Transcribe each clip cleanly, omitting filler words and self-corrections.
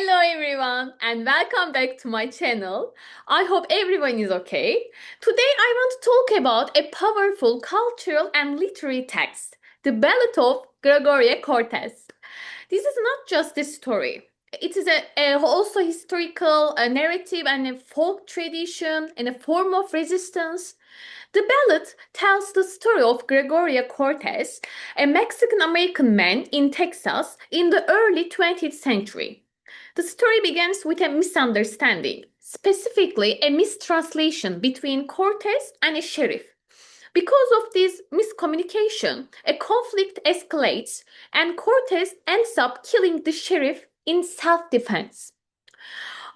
Hello everyone and welcome back to my channel. I hope everyone is okay. Today I want to talk about a powerful cultural and literary text, the Ballad of Gregorio Cortez. This is not just a story. It is also historical, a narrative and a folk tradition and a form of resistance. The ballad tells the story of Gregorio Cortez, a Mexican American man in Texas in the early 20th century. The story begins with a misunderstanding, specifically a mistranslation between Cortez and a sheriff. Because of this miscommunication, a conflict escalates and Cortez ends up killing the sheriff in self defense.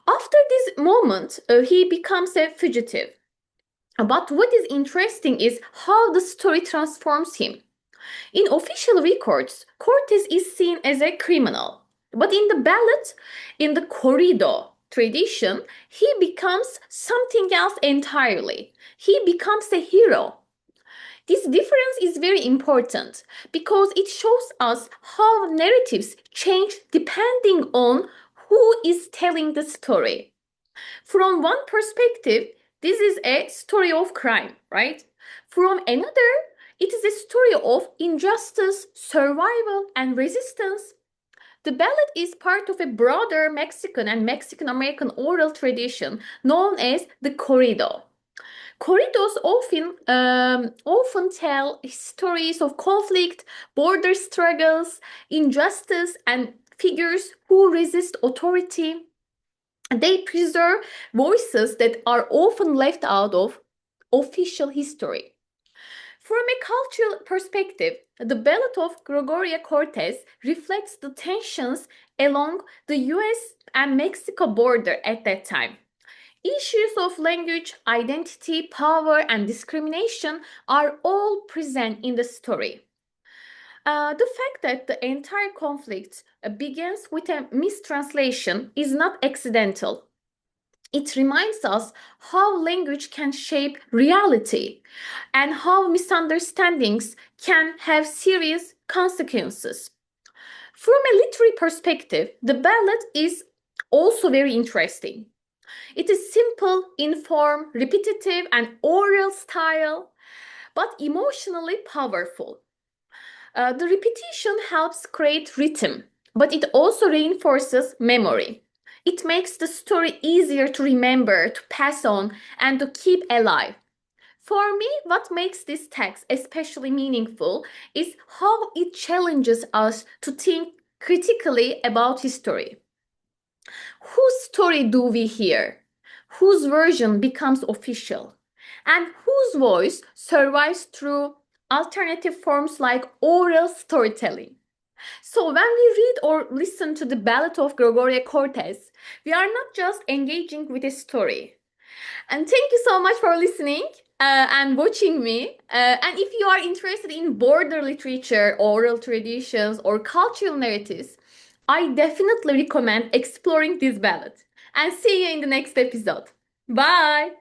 After this moment, he becomes a fugitive. But what is interesting is how the story transforms him. In official records, Cortez is seen as a criminal. But in the ballad, in the Corrido tradition, he becomes something else entirely. He becomes a hero. This difference is very important because it shows us how narratives change depending on who is telling the story. From one perspective, this is a story of crime, right? From another, it is a story of injustice, survival, and resistance. The ballad is part of a broader Mexican and Mexican American oral tradition known as the corrido. Corridos often tell stories of conflict, border struggles, injustice, and figures who resist authority. They preserve voices that are often left out of official history. From a cultural perspective, the Ballad of Gregorio Cortez reflects the tensions along the US and Mexico border at that time. Issues of language, identity, power, and discrimination are all present in the story. The fact that the entire conflict begins with a mistranslation is not accidental. It reminds us how language can shape reality and how misunderstandings can have serious consequences. From a literary perspective, the ballad is also very interesting. It is simple in form, repetitive, and oral style, but emotionally powerful. The repetition helps create rhythm, but it also reinforces memory. It makes the story easier to remember, to pass on, and to keep alive. For me, what makes this text especially meaningful is how it challenges us to think critically about history. Whose story do we hear? Whose version becomes official? And whose voice survives through alternative forms like oral storytelling? So, when we read or listen to the Ballad of Gregorio Cortez, we are not just engaging with a story. And thank you so much for listening and watching me. And if you are interested in border literature, oral traditions, or cultural narratives, I definitely recommend exploring this ballad. And see you in the next episode. Bye!